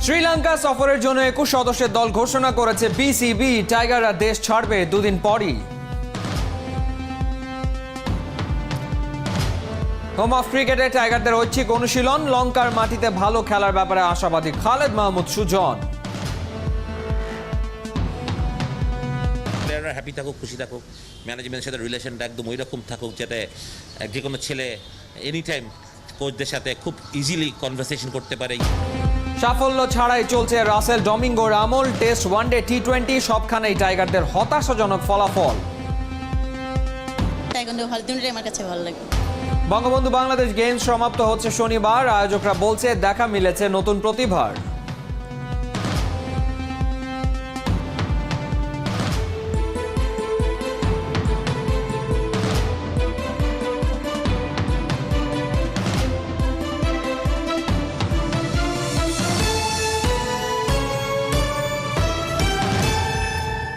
শ্রীলঙ্কা সফরের জন্য 21 সদস্যের দল ঘোষণা করেছে বিসিবি। টাইগাররা দেশ ছাড়বে দুদিন পরই। হোম অফ ক্রিকেটে টাইগারদের ঐচ্ছিক অনুশীলন। লঙ্কার মাটিতে ভালো খেলার ব্যাপারে আশাবাদী খালেদ মাহমুদ সুজন। প্লেয়াররা হ্যাপি থাকুক, খুশি থাকুক, ম্যানেজমেন্টের সাথে রিলেশনটা একদম ওই রকম থাকুক যাতে যে কোনো ছেলে এনি টাইম কোচদের সাথে খুব ইজিলি কনভারসেশন করতে পারে। সাফল্য ছাড়াই চলছে রাসেল ডমিঙ্গোর আমল। টেস্ট, ওয়ানডে, টি-20 সবখানেই টাইগারদের হতাশাজনক ফলাফল। আমার কাছে ভালো লাগে। বঙ্গবন্ধু বাংলাদেশ গেমস সমাপ্ত হচ্ছে শনিবার। আয়োজকরা বলছে দেখা মিলেছে নতুন প্রতিভার।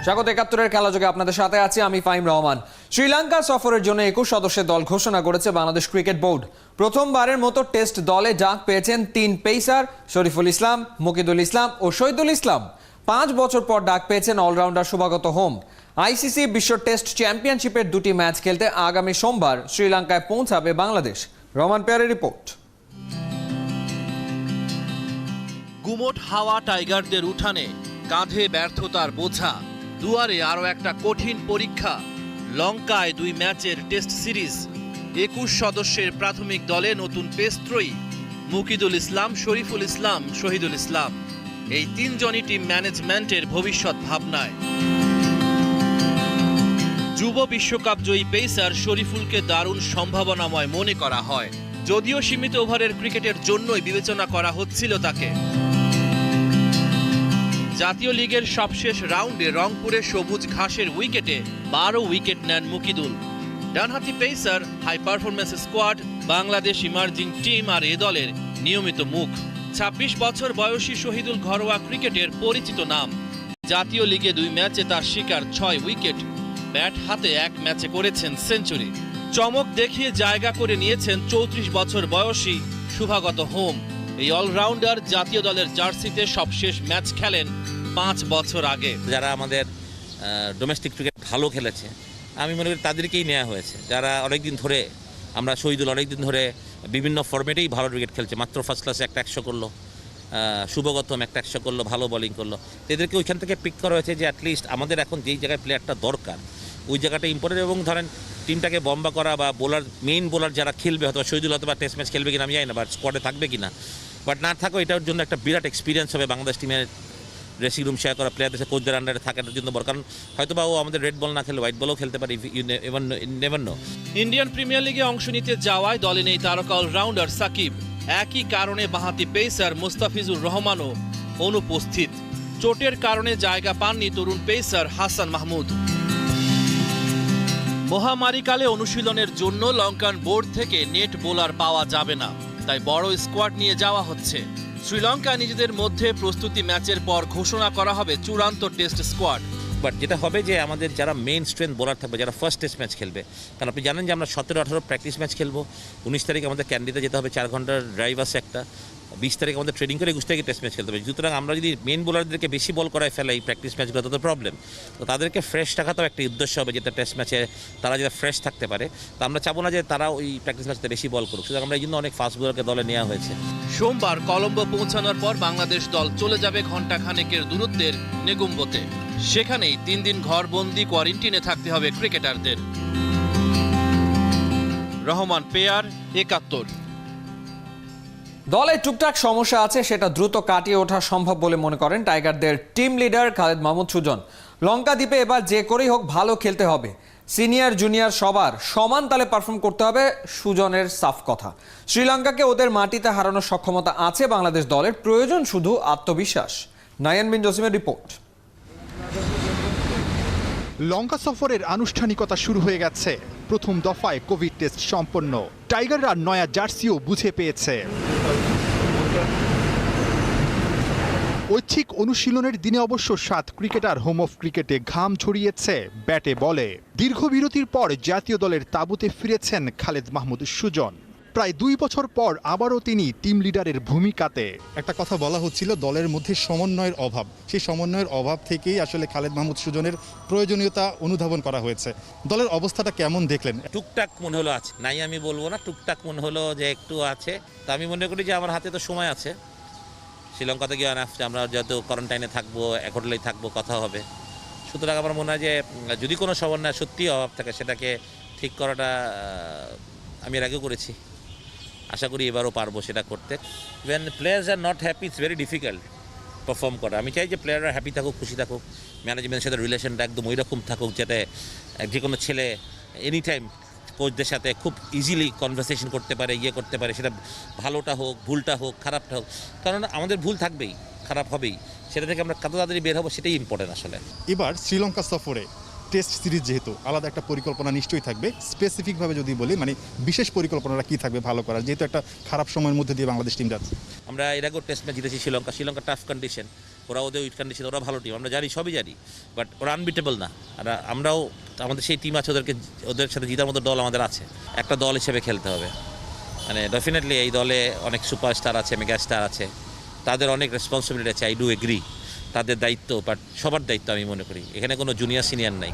স্বাগত ৭১-এর খেলাযোগে আপনাদের সাথে আছি আমি ফাহিম রহমান। শ্রীলঙ্কা সফরের জন্য 21 সদস্যের দল ঘোষণা করেছে বাংলাদেশ ক্রিকেট বোর্ড। প্রথমবারের মতো টেস্ট দলে ডাক পেয়েছেন 3 পেসার শরীফুল ইসলাম, মুকিদুল ইসলাম ও শহীদুল ইসলাম। 5 বছর পর ডাক পেয়েছেন অলরাউন্ডার শুভাগত হোম। আইসিসি বিশ্ব টেস্ট চ্যাম্পিয়নশিপের 2টি ম্যাচ খেলতে আগামী সোমবার শ্রীলঙ্কায় পৌঁছাবে বাংলাদেশ। রহমান পেয়ারের রিপোর্ট। গুমোট হাওয়া টাইগারদের উঠানে, কাঁধে ব্যর্থতার বোঝা, দুয়ারে আরও একটা কঠিন পরীক্ষা। লঙ্কায় 2 ম্যাচের টেস্ট সিরিজ। 21 সদস্যের প্রাথমিক দলে নতুন পেসত্রয়ী মুকিদুল ইসলাম, শরীফুল ইসলাম, শহীদুল ইসলাম। এই 3 জনই টিম ম্যানেজমেন্টের ভবিষ্যৎ ভাবনায়। যুব বিশ্বকাপ জয়ী পেসার শরীফুলকে দারুণ সম্ভাবনাময় মনে করা হয়, যদিও সীমিত ওভারের ক্রিকেটের জন্যই বিবেচনা করা হচ্ছিল তাকে। জাতীয় লিগের সবশেষ রাউন্ডে রংপুরে সবুজ ঘাসের উইকেটে 12 উইকেট নেন মুকিদুল। ডানহাতি pacer, high performance squad, Bangladesh emerging team আর এ দলের নিয়মিত মুখ। 26 বছর বয়সী শহীদুল ঘরোয়া ক্রিকেটের পরিচিত নাম। জাতীয় লিগে 2 ম্যাচে তার শিকার 6 উইকেট। ব্যাট হাতে 1 ম্যাচে করেছেন সেঞ্চুরি। চমক দেখিয়ে জায়গা করে নিয়েছেন 34 বছর বয়সী শুভাগত হোম। এই অলরাউন্ডার জাতীয় দলের জার্সিতে সবশেষ ম্যাচ খেলেন 5 বছর আগে। যারা আমাদের ডোমেস্টিক ক্রিকেট ভালো খেলেছে আমি মনে করি তাদেরকেই নেওয়া হয়েছে। যারা অনেকদিন ধরে, আমরা শহীদুল অনেকদিন ধরে বিভিন্ন ফরম্যাটেই ভালো ক্রিকেট খেলছে, মাত্র ফার্স্ট ক্লাসে একটা 100 করলো, শুভগতম একটা 100 করলো, ভালো বোলিং করলো। এদেরকে ওইখান থেকে পিক করা হয়েছে যে অ্যাটলিস্ট আমাদের এখন যেই জায়গায় প্লেয়ারটা দরকার ওই জায়গাটা ইম্পর্টেন্ট। এবং ধরেন টিমটাকে বম্বা করা বা বোলার, মেইন বোলার যারা খেলবে, হয়তো শহীদুল হয়তো বা টেস্ট ম্যাচ খেলবে কিনা আমি জানি না, বা স্কোয়াডে থাকবে কিনা, বাট না থাকো এটার জন্য একটা বিরাট এক্সপিরিয়েন্স হবে বাংলাদেশ টিমের। ড্রেসিং রুম শেয়ার করা, প্লেয়ারদের কোচদের আন্ডারে থাকার জন্য বড়, কারণ হয়তো বা ও আমাদের রেড বল না খেলে হোয়াইট বলও খেলতে পারে। Never know. ইন্ডিয়ান প্রিমিয়ার লিগে অংশ নিতে যাওয়ায় দলে নেই তারকা অলরাউন্ডার সাকিব। একই কারণে বাঁহাতি পেসার মুস্তাফিজুর রহমানও অনুপস্থিত। চোটের কারণে জায়গা পাননি তরুণ পেসার হাসান মাহমুদ। মহামারীকালে অনুশীলনের জন্য লঙ্কান বোর্ড থেকে নেট বোলার পাওয়া যাবে না, তাই বড় স্কোয়াড নিয়ে যাওয়া হচ্ছে। শ্রীলঙ্কা নিজেদের মধ্যে প্রস্তুতি ম্যাচের পর ঘোষণা করা হবে চূড়ান্ত টেস্ট স্কোয়াড। বাট যেটা হবে যে আমাদের যারা মেইন স্ট্রেংথ বোলার থাকবে, যারা ফার্স্ট টেস্ট ম্যাচ খেলবে, কারণ আপনি জানেন যে আমরা 17-18 প্র্যাকটিস ম্যাচ খেলবো। 19 তারিখে আমাদের ক্যান্ডিতে যেতে হবে, 4 ঘন্টার ড্রাইভ আছে একটা। 20 তারিখে আমাদের ট্রেনিং করে 21 তারিখে টেস্ট ম্যাচ খেলতে হবে। সুতরাং আমরা যদি মেইন বোলারদেরকে বেশি বল করায় ফেলে এই প্র্যাকটিস ম্যাচগুলো, তো প্রবলেম। তো তাদেরকে ফ্রেশ রাখাটাও একটা উদ্দেশ্য হবে, যেটা টেস্ট ম্যাচে তারা যাতে ফ্রেশ থাকতে পারে। তো আমরা চাবো না যে তারা ওই প্র্যাকটিস ম্যাচে বেশি বল করুক, সুতরাং আমরা এই জন্য অনেক ফাস্ট বোলারকে দলে নেওয়া হয়েছে। সোমবার কলম্বো পৌঁছানোর পর বাংলাদেশ দল চলে যাবে ঘণ্টাখানেকের দূরত্বের নেগুম্বোতে। সেখানেই 3 দিন ঘরবন্দি কোয়ারেন্টিনে থাকতে হবে ক্রিকেটারদের। রহমান পেয়ার, ৭১। দলে টুকটাক সমস্যা আছে, সেটা দ্রুত কাটিয়ে ওঠা সম্ভব বলে মনে করেন টাইগারদের টিম লিডার খালেদ মাহমুদ সুজন। লঙ্কা দ্বীপে এবার যে করেই হোক ভালো খেলতে হবে। সিনিয়র জুনিয়র সবার সমান তালে পারফর্ম করতে হবে, সুজনের সাফ কথা। শ্রীলঙ্কাকে ওদের মাটিতে হারানোর সক্ষমতা আছে বাংলাদেশ দলের, প্রয়োজন শুধু আত্মবিশ্বাস। নায়ান বিন জসিমের রিপোর্ট। লঙ্কা সফরের আনুষ্ঠানিকতা শুরু হয়ে গেছে। প্রথম দফায় কোভিড টেস্ট সম্পন্ন। টাইগাররা নয়া জার্সিও বুঝে পেয়েছে। ঐচ্ছিক অনুশীলনের দিনে অবশ্য 7 ক্রিকেটার হোম অফ ক্রিকেটে ঘাম ছড়িয়েছে ব্যাটে বলে। দীর্ঘ বিরতির পর জাতীয় দলের তাঁবুতে ফিরেছেন খালেদ মাহমুদ সুজন। প্রায় 2 বছর পর আবারও তিনি টিম লিডারের ভূমিকাতে। একটা কথা বলা হচ্ছিল দলের মধ্যে সমন্বয়ের অভাব, সেই সমন্বয়ের অভাব থেকেই আসলে খালেদ মাহমুদ সুজনের প্রয়োজনীয়তা অনুধাবন করা হয়েছে। দলের অবস্থাটা কেমন দেখলেন? টুকটাক মনে হলো আছে, নাই আমি বলবো না, টুকটাক মনে হলো যে একটু আছে। তো আমি মনে করি যে আমার হাতে তো সময় আছে, শ্রীলঙ্কাতে গিয়ে আসছে, আমরা যেহেতু কোয়ারেন্টাইনে থাকবো, এক হোটেলেই থাকবো, কথা হবে। সুতরাং আমার মনে হয় যে যদি কোনো সমন্বয় সত্যিই অভাব থাকে সেটাকে ঠিক করাটা আমি এর আগেও করেছি, আশা করি এবারও পারবো সেটা করতে। When players are not happy it's very difficult perform করা। আমি চাই যে প্লেয়াররা হ্যাপি থাকুক, খুশি থাকুক, ম্যানেজমেন্টের সাথে রিলেশনটা একদম ওই রকম থাকুক যাতে যে কোনো ছেলে এনি টাইম কোচদের সাথে খুব ইজিলি কনভারসেশন করতে পারে, করতে পারে, সেটা ভালোটা হোক, ভুলটা হোক, খারাপটা হোক। কারণ আমাদের ভুল থাকবেই, খারাপ হবেই, সেটা থেকে আমরা কত তাড়াতাড়ি বের হবো সেটাই ইম্পর্টেন্ট আসলে। এবার শ্রীলঙ্কা সফরে টেস্ট সিরিজ যেহেতু আলাদা একটা পরিকল্পনা নিশ্চয়ই থাকবে। স্পেসিফিকভাবে যদি বলি, মানে বিশেষ পরিকল্পনাটা কী থাকবে ভালো করার, যেহেতু একটা খারাপ সময়ের মধ্যে দিয়ে বাংলাদেশ টিম যাচ্ছে। আমরা এর আগেও টেস্ট ম্যাচ জিতেছি শ্রীলঙ্কা টাফ কন্ডিশন, ওরা ওদের উইক কন্ডিশন, ওরা ভালো টিম, আমরা জানি, সবই জানি, বাট ওরা আনবিটেবল না। আর আমরাও, আমাদের সেই টিম আছে, ওদের সাথে জিতার মতো দল আমাদের আছে। একটা দল হিসেবে খেলতে হবে, মানে ডেফিনেটলি এই দলে অনেক সুপারস্টার আছে, মেগা স্টার আছে, তাদের অনেক রেসপন্সিবিলিটি আছে, আই ডু এগ্রি, তাদের দায়িত্ব, বাট সবার দায়িত্ব আমি মনে করি। এখানে কোনো জুনিয়র সিনিয়র নাই,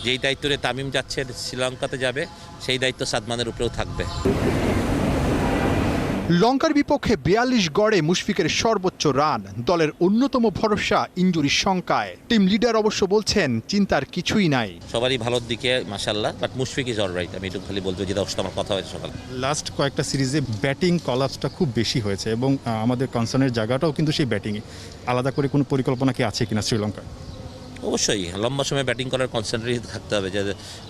যেই দায়িত্বে তামিম যাচ্ছে শ্রীলঙ্কাতে যাবে, সেই দায়িত্ব সাদমানের উপরেও থাকবে। লঙ্কার বিপক্ষে 42 গড়ে মুশফিকের সর্বোচ্চ রান, দলের অন্যতম ভরসা ইনজুরির শঙ্কায়। টিম লিডার অবশ্য বলছেন চিন্তার কিছুই নাই। সবারই ভালোর দিকে মাশাআল্লাহ, বাট মুশফিক ইজ অলরাইট। আমি একটু খালি বলতে, যেটা আমার কথা হয়েছে সকাল। লাস্ট কয়েকটা সিরিজে ব্যাটিং কলাপসটা খুব বেশি হয়েছে এবং আমাদের কনসার্নের জায়গাটাও কিন্তু সেই ব্যাটিংয়ে। আলাদা করে কোনো পরিকল্পনা কি আছে কিনা শ্রীলঙ্কা? অবশ্যই লম্বা সময় ব্যাটিং করার কনসেন্ট্রেট থাকতে হবে, যে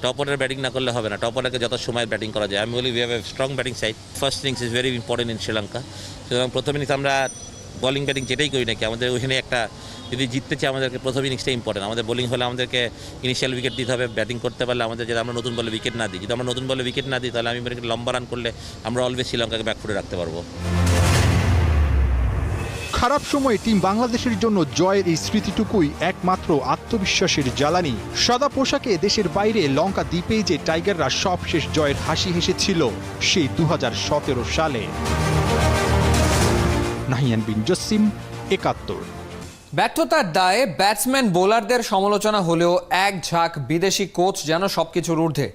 টপ অর্ডার ব্যাটিং না করলে হবে না, টপ অর্ডারকে যত সময় ব্যাটিং করা যায়। আমি বলি we have a strong batting side, first innings is very important in Sri Lanka. সুতরাং প্রথম ইনিংস আমরা বোলিং ব্যাটিং যেটাই করি নাকি, আমাদের ওইখানে একটা, যদি জিততে চাই আমাদেরকে প্রথম ইনিংসটা ইম্পর্টেন্ট। আমাদের বোলিং হলে আমাদেরকে ইনিশিয়াল উইকেট দিতে হবে, ব্যাটিং করতে পারলে আমাদের, যদি আমরা নতুন বলে উইকেট না দিই, যদি আমরা নতুন বলে উইকেট না দিই, তাহলে আমি মনে করি লম্বা রান করলে আমরা অলওয়েজ শ্রীলঙ্কাকে ব্যাকফুটে রাখতে পারবো। খারাপ সময়ে টিম বাংলাদেশের জন্য জয়ের এই স্মৃতিটুকুই একমাত্র আত্মবিশ্বাসের জ্বালানি। সাদা পোশাকে দেশের বাইরে লঙ্কা দ্বীপেই যে টাইগাররা সবশেষ জয়ের হাসি হেসেছিল সেই 2017 সালে। নাহিয়ান বিন জসিম, 71। ব্যর্থতার দায়ে ব্যাটসম্যান বোলারদের সমালোচনা হলেও এক ঝাঁক বিদেশি কোচ যেন সবকিছুর ঊর্ধ্বে।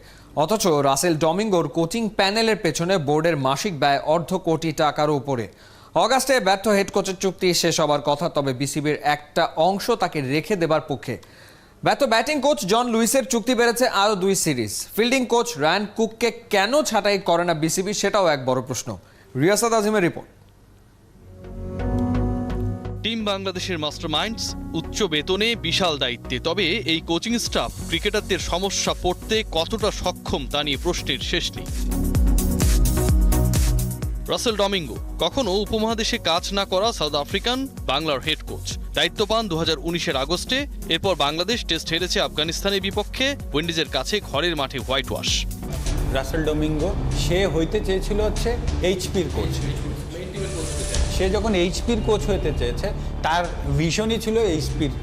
অথচ রাসেল ডমিঙ্গোর কোচিং প্যানেলের পেছনে বোর্ডের মাসিক ব্যয় $1.5 কোটি উপরে। অগাস্টে ব্যর্থ হেড কোচের চুক্তি শেষ হবার কথা, তবে বিসিবির একটা অংশ তাকে রেখে দেবার পক্ষে। ব্যর্থ ব্যাটিং কোচ জন লুইসের চুক্তি বেড়েছে আরও 2 সিরিজ। ফিল্ডিং কোচ রায়ান কুককে কেন ছাঁটাই করে না বিসিবি, সেটাও এক বড় প্রশ্ন। রিয়াসাত আজিমের রিপোর্ট। টিম বাংলাদেশের মাস্টারমাইন্ডস উচ্চ বেতনে, বিশাল দায়িত্বে, তবে এই কোচিং স্টাফ ক্রিকেটারদের সমস্যা পড়তে কতটা সক্ষম তা নিয়ে প্রশ্নের শেষ নেই। রাসেল ডমিঙ্গো কখনো উপমহাদেশে কাজ না করা সাউথ আফ্রিকান বাংলার হেড কোচ, দায়িত্ব পান 2019-এর আগস্টে। এরপর বাংলাদেশ টেস্ট হেরেছে আফগানিস্তানের বিপক্ষে, উইন্ডিজের কাছে ঘরের মাঠে হোয়াইট ওয়াশ। রাসেল ডমিঙ্গো সে হইতে চেয়েছিল হচ্ছে এইচপির কোচ। সে যখন এইচপির কোচ হতে চেয়েছে, তার ভিশনই ছিল এইচপির,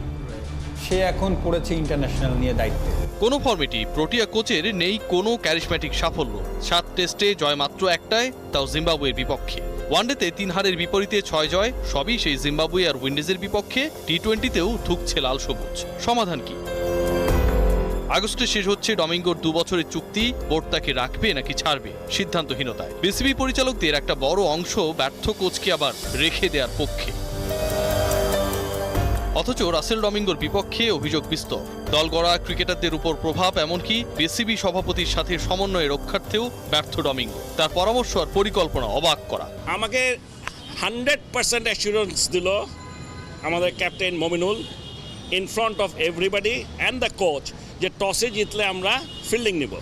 সে এখন পড়েছে ইন্টারন্যাশনাল নিয়ে দায়িত্বে। কোনো ফর্মেটই প্রোটিয়া কোচের নেই কোনো ক্যারিশম্যাটিক সাফল্য। 7 টেস্টে জয় মাত্র একটাই, তাও জিম্বাবুয়ের বিপক্ষে। ওয়ানডেতে 3 হারের বিপরীতে 6 জয়, সবই সেই জিম্বাবুয়ে আর উইন্ডিজের বিপক্ষে। টি-20তেও ঠুকছে লাল সবুজ। সমাধান কি? আগস্টে শেষ হচ্ছে ডমিঙ্গোর 2 বছরের চুক্তি, বোর্ড তাকে রাখবে নাকি ছাড়বে সিদ্ধান্তহীনতায়। বিসিবি পরিচালকদের একটা বড় অংশ ব্যর্থ কোচকে আবার রেখে দেওয়ার পক্ষে। অথচ রাসেল ডমিঙ্গোর বিপক্ষে অভিযোগ বিস্তর। দল গড়া ক্রিকেটারদের উপর প্রভাব, এমনকি বিসিবি সভাপতির সাথে সমন্বয় রক্ষার্থেও ব্যর্থ ডমিঙ্গো। তার পরামর্শ আর পরিকল্পনা অবাক করা। আমাকে 100% অ্যাসুরেন্স দিল আমাদের captain Mominul in front of everybody and the coach, যে টসে জিতলে আমরা ফিল্ডিং নিব।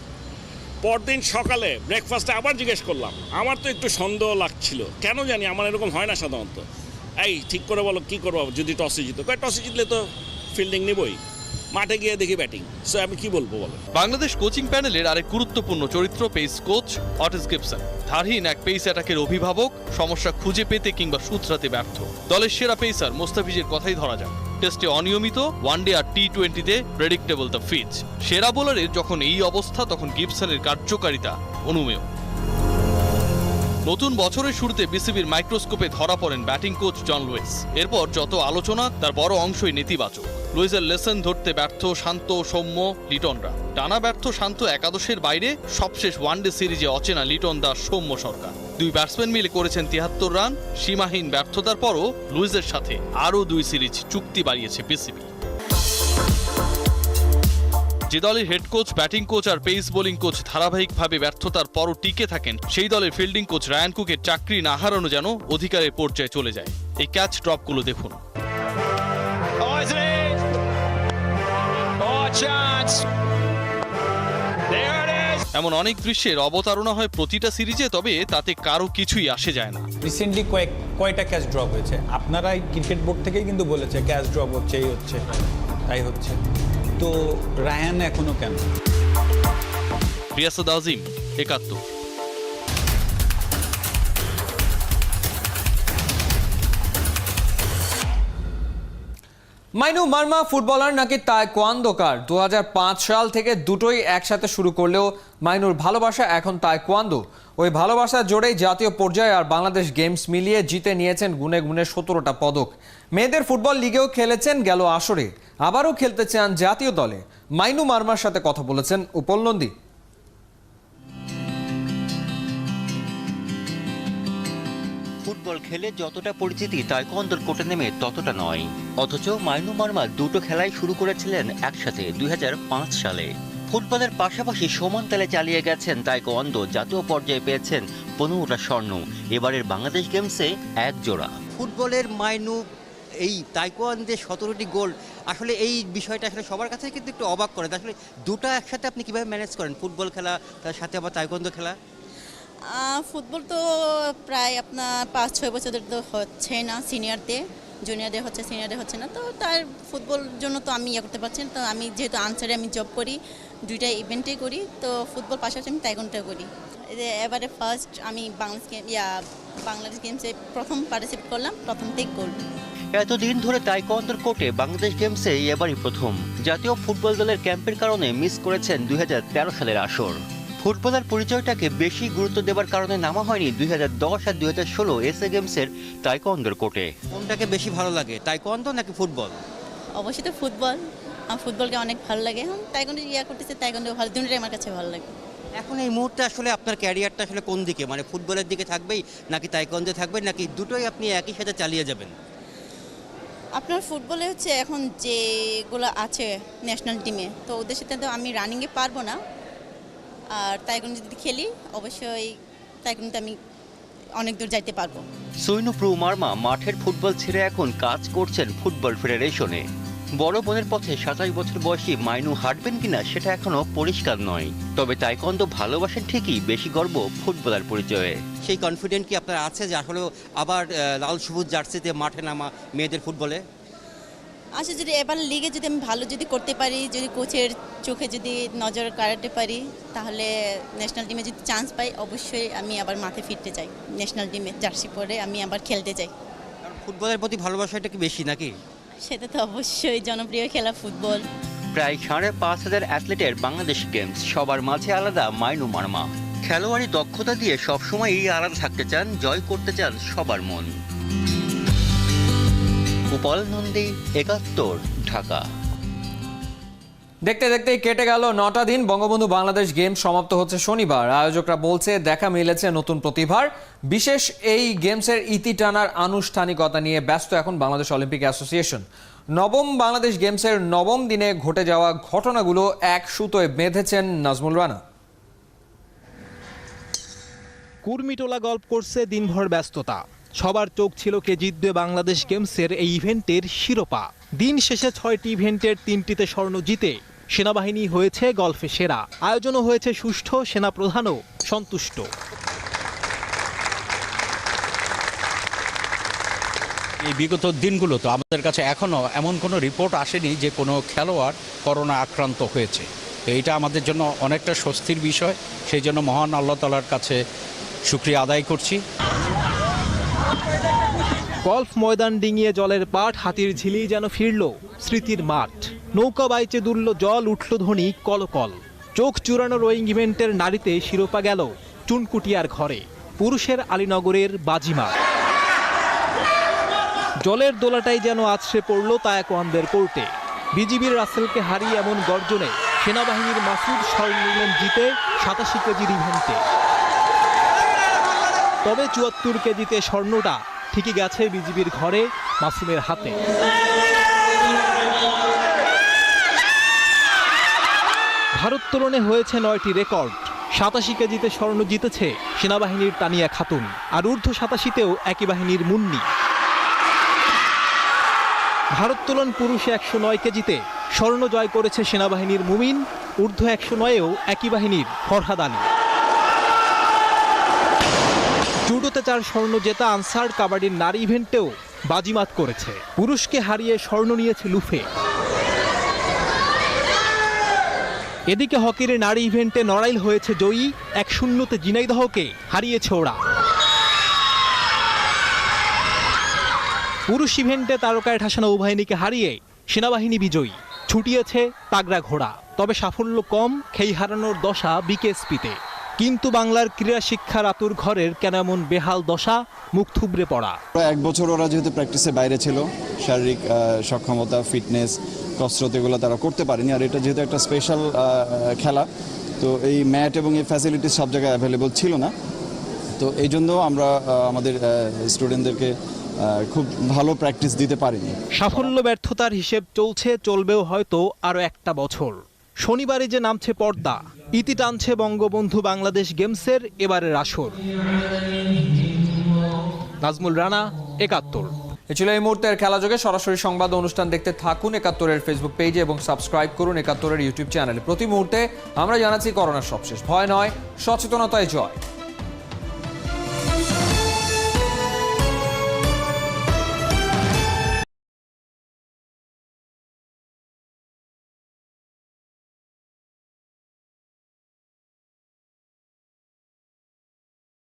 পরদিন সকালে ব্রেকফাস্টে আবার জিজ্ঞেস করলাম, আমার তো একটু সন্দেহ লাগছিল, কেন জানি আমার এরকম হয় না সাধারণত। এই ঠিক করে বলো কী করবো যদি টসে জিতো? টসে জিতলে তো ফিল্ডিং নিবই, মাঠে গিয়ে দেখি ব্যাটিং। সো আমি কি বলবো বলো। বাংলাদেশ কোচিং প্যানেলের আরেক গুরুত্বপূর্ণ চরিত্র পেস কোচ অটিস গিবসন। ধারহীন এক পেস অ্যাটাকের অভিভাবক, সমস্যা খুঁজে পেতে কিংবা সূত্রাতে ব্যর্থ। দলের সেরা পেসার মোস্তাফিজের কথাই ধরা যাক, টেস্টে অনিয়মিত, ওয়ানডে আর টি-20তে প্রেডিক্টেবল দ্য ফিচ। সেরা বোলারের যখন এই অবস্থা, তখন গিবসনের কার্যকারিতা অনুমেয়। নতুন বছরের শুরুতে বিসিবির মাইক্রোস্কোপে ধরা পড়েন ব্যাটিং কোচ জন লুইস। এরপর যত আলোচনা তার বড় অংশই নেতিবাচক। লুইসের লেসন ধরতে ব্যর্থ শান্ত সৌম্য লিটনরা, টানা ব্যর্থ শান্ত একাদশের বাইরে সবশেষ ওয়ানডে সিরিজে অচেনা লিটন দাস সৌম্য সরকার। দুই ব্যাটসম্যান মিলে করেছেন ৭৩ রান। সীমাহীন ব্যর্থতার পরও লুইসের সাথে আরও 2 সিরিজ চুক্তি বাড়িয়েছে বিসিবি। যে দলের হেড কোচ, ব্যাটিং কোচ আর পেস বোলিং কোচ ধারাবাহিকভাবে ব্যর্থতার পরও টিকে থাকেন, সেই দলের ফিল্ডিং কোচ রায়ান কুকের চাকরি না হারানো যেন অধিকারের পর্যায়ে চলে যায়। এই ক্যাচ ড্রপগুলো দেখুন। এমন অনেক দৃশ্যের অবতারণা হয় প্রতিটা সিরিজে, তবে তাতে কারো কিছুই আসে যায় না। রিসেন্টলি কয়টা ক্যাচ ড্রপ হয়েছে? আপনারাই ক্রিকেট বোর্ড থেকেই কিন্তু বলেছে ক্যাচ ড্রপ হচ্ছে, এই হচ্ছে তাই হচ্ছে, তো রায়ান এখনো কেন? রিয়াসাদ আজিম, ৭১। মাইনু মারমা ফুটবলার নাকি তাইকোয়ান্দোকার? ২০০৫ সাল থেকে দুটোই একসাথে শুরু করলেও মাইনুর ভালোবাসা এখন তাইকোয়ান্দো। ওই ভালোবাসার জোরেই জাতীয় পর্যায়ে আর বাংলাদেশ গেমস মিলিয়ে জিতে নিয়েছেন গুনে গুনে ১৭টা পদক। মেয়েদের ফুটবল লিগেও খেলেছেন গেল আসরে, আবারও খেলতে চান জাতীয় দলে। মাইনু মারমার সাথে কথা বলেছেন উপল নন্দী। ফুটবল খেলে যতটা পরিচিতি তাইকোয়ান্দোর কোর্টে নেমে ততটা নয়। অথচ মাইনু মারমা দুটো খেলাই শুরু করেছিলেন একসাথে ২০০৫ সালে। ফুটবলের পাশাপাশি সমান তালে চালিয়ে গেছেন তাইকোয়ান্দো। জাতীয় পর্যায়ে পেয়েছেন ১৫টা স্বর্ণ, এবারের বাংলাদেশ গেমসে ১ জোড়া। ফুটবলের মাইনু এই তাইকোয়ান্দোতে ১৭টি গোল, আসলে এই বিষয়টা আসলে সবার কাছে কিন্তু একটু অবাক করে। আসলে দুটো একসাথে আপনি কিভাবে ম্যানেজ করেন, ফুটবল খেলা তার সাথে আবার তাইকোয়ান্দো খেলা? ফুটবল তো প্রায় আপনার ৫-৬ বছর ধরে তো হচ্ছে না, জুনিয়রদের হচ্ছে, সিনিয়রদের হচ্ছে না, তো তার ফুটবল জন্য তো আমি করতে পারছি না। তো আমি যেহেতু আনসারে আমি জব করি, দুইটা ইভেন্টে করি, তো ফুটবল পাশাপাশি আমি তাইকোয়ান্দো করি। এবারে ফার্স্ট আমি বাংলাদেশ গেমসে প্রথম পার্টিসিপেট করলাম, প্রথম থেকে গোল। এতদিন ধরে তাইকোয়ান্দোর কোর্টে বাংলাদেশ গেমসে এবারই প্রথম। জাতীয় ফুটবল দলের ক্যাম্পের কারণে মিস করেছেন ২০১৩ সালের আসর। ফুটবলের পরিচয়টাকে বেশি গুরুত্ব দেওয়ার কারণে নামা হয়নি ২০১০ আর ২০১৬ এসএ গেমসের তাইকোয়ান্দোর কোর্টে। কোনটাকে বেশি ভালো লাগে, তাইকোয়ান্দো নাকি ফুটবল? অবশ্যই তো ফুটবল, আমার ফুটবলকে অনেক ভালো লাগে। এখন তাইকোয়ান্দো করতেছে, তাইকোয়ান্দো ভালো, দুটোটাই আমার কাছে ভালো লাগে। এখন এই মুহূর্তে আসলে আপনার ক্যারিয়ারটা আসলে কোন দিকে, মানে ফুটবলের দিকে থাকবেই নাকি তাইকোয়ান্দো থাকবে, নাকি দুটোই আপনি একই সাথে চালিয়ে যাবেন? আপনার ফুটবলে হচ্ছে এখন যেগুলো আছে ন্যাশনাল টিমে, তো ওদের সাথে তো আমি রানিংয়ে পারবো না, আর তাইকোয়ান্দো যদি খেলি অবশ্যই তাইকোয়ান্দোতে আমি অনেক দূর যাইতে পারবো। সুইনু প্রু মারমা মাঠের ফুটবল ছেড়ে এখন কাজ করছেন ফুটবল ফেডারেশনে। বড় বোনের পথে ২৭ বছর বয়সী মাইনু হাঁটবেন কিনা সেটা এখনো পরিষ্কার নয়, তবে তাইকোয়ান্দো ভালোবাসেন ঠিকই, বেশি গর্ব ফুটবলার পরিচয়ে। সেই কনফিডেন্ট কি আপনার আছে যে আসলে আবার লাল সবুজ জার্সিতে মাঠে নামা মেয়েদের ফুটবলে? আচ্ছা, যদি এবার লিগে যদি আমি ভালো যদি করতে পারি, যদি কোচের চোখে যদি নজর কাড়াতে পারি, তাহলে ন্যাশনাল টিমে যদি চান্স পাই অবশ্যই আমি আবার মাঠে ফিরতে চাই, ন্যাশনাল টিমে জার্সি পরে আমি আবার খেলতে চাই। ফুটবলের প্রতি ভালোবাসাটা কি বেশি নাকি? সেটা তো অবশ্যই, জনপ্রিয় খেলা ফুটবল। প্রায় ৫,৫০০ অ্যাথলেটের বাংলাদেশ গেমস, সবার মাঝে আলাদা মাইনু মারমা। খেলোয়াড়ি দক্ষতা দিয়ে সবসময়ই আলাদা থাকতে চান, জয় করতে চান সবার মন। উপল নন্দী, ৭১, ঢাকা। দেখতে দেখতেই কেটে গেল ৯টা দিন। বঙ্গবন্ধু বাংলাদেশ গেমস সমাপ্ত হচ্ছে শনিবার। আয়োজকরা বলছে দেখা মিলেছে নতুন প্রতিভার। বিশেষ এই গেমসের ইতি টানার আনুষ্ঠানিকতা নিয়ে ব্যস্ত এখন বাংলাদেশ অলিম্পিক অ্যাসোসিয়েশন। নবম বাংলাদেশ গেমসের নবম দিনে ঘটে যাওয়া ঘটনাগুলো এক সুতোয় বেঁধেছেন নাজমুল রানা। কুর্মিটোলা গল্ফ কোর্সে দিনভর ব্যস্ততা, সবার চোখ ছিল কে জিতবে বাংলাদেশ গেমসের এই ইভেন্টের শিরোপা। দিন শেষে ৬টি ইভেন্টের ৩টিতে স্বর্ণ জিতে সেনাবাহিনী হয়েছে গল্ফে সেরা। আয়োজনও হয়েছে সুষ্ঠু, সেনাপ্রধানও সন্তুষ্ট। এই বিগত দিনগুলোতে আমাদের কাছে এখনও এমন কোনো রিপোর্ট আসেনি যে কোনো খেলোয়াড় করোনা আক্রান্ত হয়েছে। তো এইটা আমাদের জন্য অনেকটা স্বস্তির বিষয়। সেই জন্য মহান আল্লাহ তাআলার কাছে শুকরিয়া আদায় করছি। গল্ফ ময়দান ডিঙিয়ে জলের পাট, হাতির ঝিলি যেন ফিরল স্মৃতির মাঠ। নৌকা বাইচে দুলল জল, উঠল ধ্বনি কলকল। চোখ চুরানো রোয়িং ইভেন্টের নারীতে শিরোপা গেল চুনকুটিয়ার ঘরে। পুরুষের আলীনগরের বাজিমাত। জলের দোলাটাই যেন আছড়ে পড়ল তায়কোয়ানদের কোর্টে। বিজিবির রাসেলকে হারিয়ে এমন গর্জনে সেনাবাহিনীর মাসুদ স্বর্ণ নিলেন জিতে 87 কেজির ইভেন্টে। তবে 74 কেজিতে স্বর্ণটা ঠিকই গেছে বিজিবির ঘরে মাসুমের হাতে। ভারোত্তোলনে হয়েছে 9টি রেকর্ড। 87 কেজিতে স্বর্ণ জিতেছে সেনাবাহিনীর তানিয়া খাতুন, আর ঊর্ধ্ব 87তেও একই বাহিনীর মুন্নি। ভারোত্তোলন পুরুষে 109 কেজিতে স্বর্ণ জয় করেছে সেনাবাহিনীর মুমিন, ঊর্ধ্ব 109এও একই বাহিনীর ফরহাদ আলী। জুডোতে 4 স্বর্ণ জেতা আনসার কাবাডির নারী ইভেন্টেও বাজিমাত করেছে। পুরুষকে হারিয়ে স্বর্ণ নিয়েছে লুফে। এদিকে হকির নারী ইভেন্টে নড়াইল হয়েছে জয়ী, 1-0তে ঝিনাইদহকে হারিয়েছে ওরা। পুরুষ ইভেন্টে তারকায় ঠাসানো উভয়নীকে হারিয়ে সেনাবাহিনী বিজয়ী, ছুটিয়েছে তাগড়া ঘোড়া। তবে সাফল্য কম, খেই হারানোর দশা বিকেএসপিতে। কিন্তু বাংলার ক্রীড়া শিক্ষার আতুর ঘরের কেন এমন বেহাল দশা, মুখ থুবড়ে পড়া। 1 বছর ওরা যেহেতু প্র্যাকটিসে বাইরে ছিল, শারীরিক সক্ষমতা, ফিটনেস, কসরত এগুলো তারা করতে পারেনি। আর এটা যেহেতু একটা স্পেশাল খেলা, তো এই ম্যাট এবং এই ফ্যাসিলিটিস সব জায়গায় অ্যাভেলেবল ছিল না। তো এই জন্য আমরা আমাদের স্টুডেন্টদেরকে খুব ভালো প্র্যাকটিস দিতে পারিনি। সাফল্য ব্যর্থতার হিসেব চলবেও হয়তো আরও একটা বছর। শনিবারে যে নামছে পর্দা, ইতি টানছে বঙ্গবন্ধু বাংলাদেশ গেমসের এবারের আসর। নাজমুল রানা, 71। এ ছিল এই মুহূর্তের খেলাযোগে। সরাসরি সংবাদ অনুষ্ঠান দেখতে থাকুন 71-এর ফেসবুক পেজে এবং সাবস্ক্রাইব করুন 71-এর ইউটিউব চ্যানেলে। প্রতি মুহূর্তে আমরা জানাচ্ছি করোনার সবশেষ। ভয় নয়, সচেতনতায় জয়।